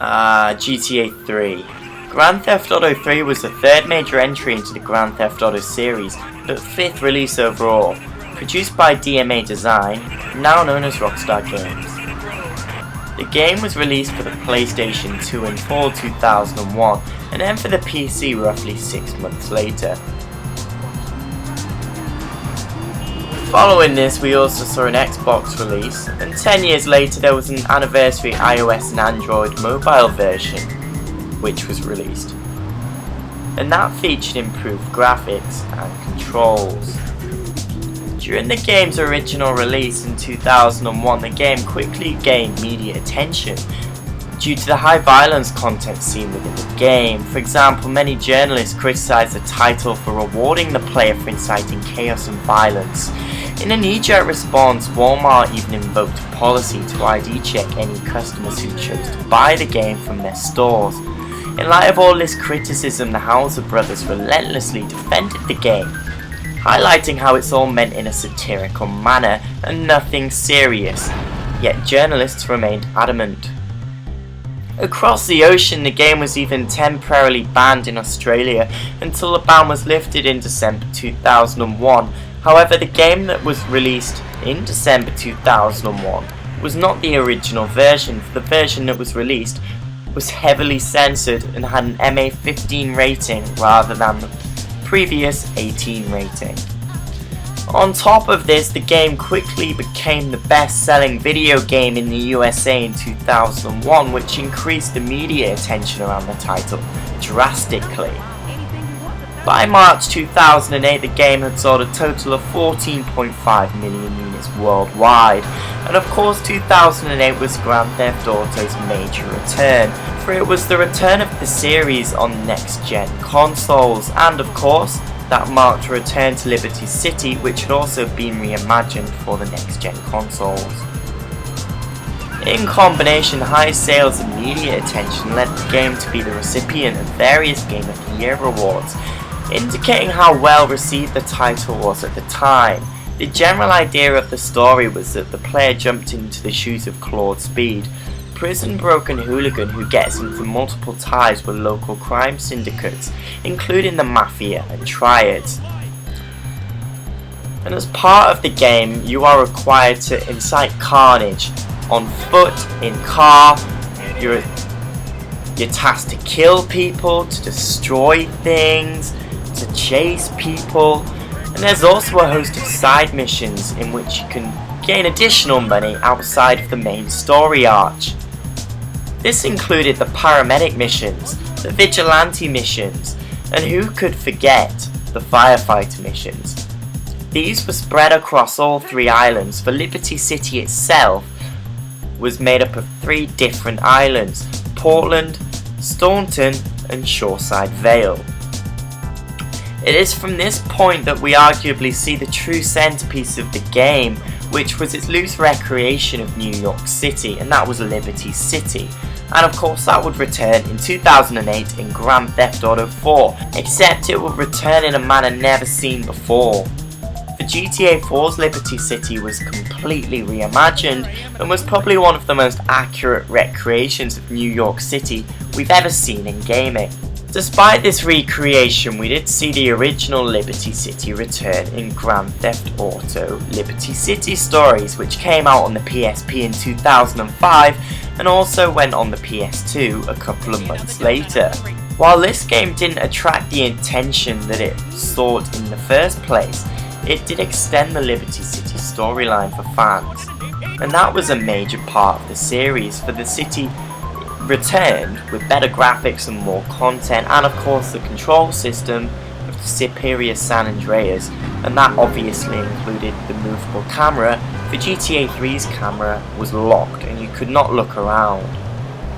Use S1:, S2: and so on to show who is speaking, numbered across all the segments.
S1: GTA 3. Grand Theft Auto 3 was the third major entry into the Grand Theft Auto series, but fifth release overall, produced by DMA Design, now known as Rockstar Games. The game was released for the PlayStation 2 in fall 2001, and then for the PC roughly 6 months later. Following this, we also saw an Xbox release, and 10 years later there was an anniversary iOS and Android mobile version, which was released. And that featured improved graphics and controls. During the game's original release in 2001, the game quickly gained media attention due to the high violence content seen within the game. For example, many journalists criticised the title for rewarding the player for inciting chaos and violence. In a knee-jerk response, Walmart even invoked a policy to ID check any customers who chose to buy the game from their stores. In light of all this criticism, the Hauser brothers relentlessly defended the game, highlighting how it's all meant in a satirical manner and nothing serious, yet journalists remained adamant. Across the ocean, the game was even temporarily banned in Australia until the ban was lifted in December 2001. However, the game that was released in December 2001 was not the original version, for the version that was released was heavily censored and had an MA15 rating rather than the previous 18 rating. On top of this, the game quickly became the best-selling video game in the USA in 2001, which increased the media attention around the title drastically. By March 2008, the game had sold a total of 14.5 million units worldwide, and of course 2008 was Grand Theft Auto's major return, for it was the return of the series on next-gen consoles, and of course that marked a return to Liberty City, which had also been reimagined for the next-gen consoles. In combination, high sales and media attention led the game to be the recipient of various Game of the Year awards, indicating how well received the title was at the time. The general idea of the story was that the player jumped into the shoes of Claude Speed, a prison-broken hooligan who gets into multiple ties with local crime syndicates, including the Mafia and Triads. And as part of the game, you are required to incite carnage on foot, in car. You're tasked to kill people, to destroy things, to chase people, and there's also a host of side missions in which you can gain additional money outside of the main story arch. This included the paramedic missions, the vigilante missions, and who could forget the firefighter missions. These were spread across all three islands, for Liberty City itself was made up of 3 different islands: Portland, Staunton, and Shoreside Vale. It is from this point that we arguably see the true centerpiece of the game, which was its loose recreation of New York City, and that was Liberty City. And of course that would return in 2008 in Grand Theft Auto 4, except it would return in a manner never seen before. The GTA 4's Liberty City was completely reimagined and was probably one of the most accurate recreations of New York City we've ever seen in gaming. Despite this recreation, we did see the original Liberty City return in Grand Theft Auto Liberty City Stories, which came out on the PSP in 2005 and also went on the PS2 a couple of months later. While this game didn't attract the attention that it sought in the first place, it did extend the Liberty City storyline for fans, and that was a major part of the series, for the city returned with better graphics and more content, and of course the control system of the superior San Andreas, and that obviously included the movable camera. For GTA 3's camera was locked and you could not look around.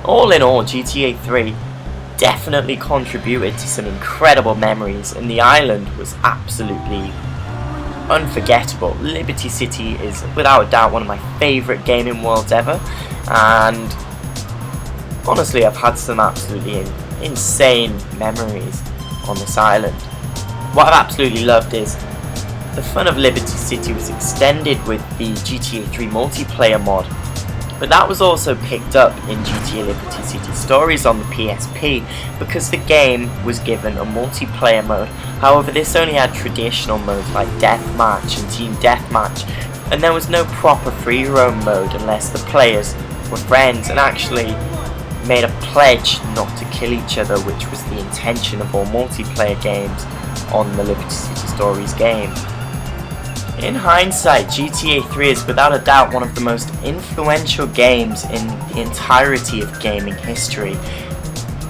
S1: All in all, GTA 3 definitely contributed to some incredible memories, and the island was absolutely unforgettable. Liberty City is without a doubt one of my favourite gaming worlds ever, and honestly I've had some absolutely insane memories on this island. What I've absolutely loved is the fun of Liberty City was extended with the GTA 3 multiplayer mod, But that was also picked up in GTA Liberty City Stories on the PSP because the game was given a multiplayer mode. However, this only had traditional modes like Deathmatch and Team Deathmatch, and there was no proper free roam mode unless the players were friends and actually made a pledge not to kill each other, which was the intention of all multiplayer games on the Liberty City Stories game. In hindsight, GTA 3 is without a doubt one of the most influential games in the entirety of gaming history.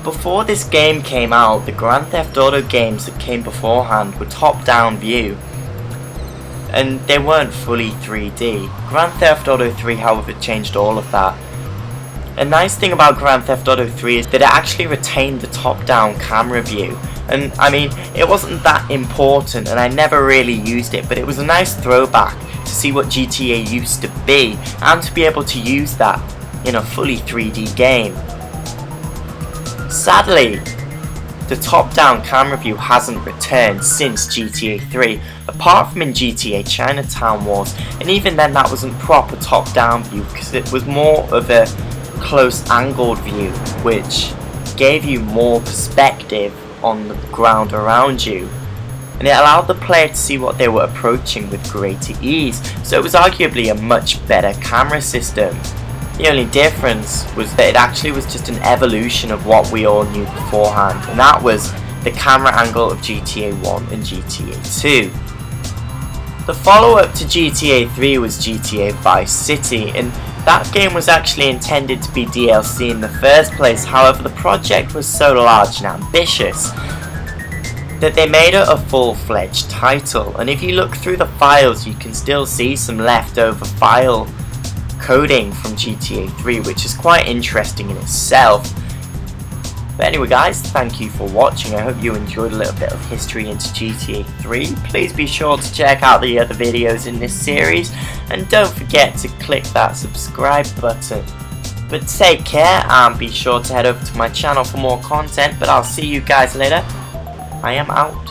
S1: Before this game came out, the Grand Theft Auto games that came beforehand were top-down view, and they weren't fully 3D. Grand Theft Auto 3, however, changed all of that. A nice thing about Grand Theft Auto 3 is that it actually retained the top-down camera view. And I mean, it wasn't that important and I never really used it, but it was a nice throwback to see what GTA used to be and to be able to use that in a fully 3D game. Sadly, the top-down camera view hasn't returned since GTA 3, apart from in GTA Chinatown Wars, and even then that wasn't proper top-down view because it was more of a close angled view which gave you more perspective on the ground around you, and it allowed the player to see what they were approaching with greater ease, so it was arguably a much better camera system. The only difference was that it actually was just an evolution of what we all knew beforehand, and that was the camera angle of GTA 1 and GTA 2. The follow-up to GTA 3 was GTA Vice City, and that game was actually intended to be DLC in the first place. However, the project was so large and ambitious that they made it a full-fledged title, and if you look through the files you can still see some leftover file coding from GTA 3, which is quite interesting in itself. But anyway guys, thank you for watching. I hope you enjoyed a little bit of history into GTA 3. Please be sure to check out the other videos in this series, and don't forget to click that subscribe button. But take care and be sure to head over to my channel for more content, but I'll see you guys later. I am out.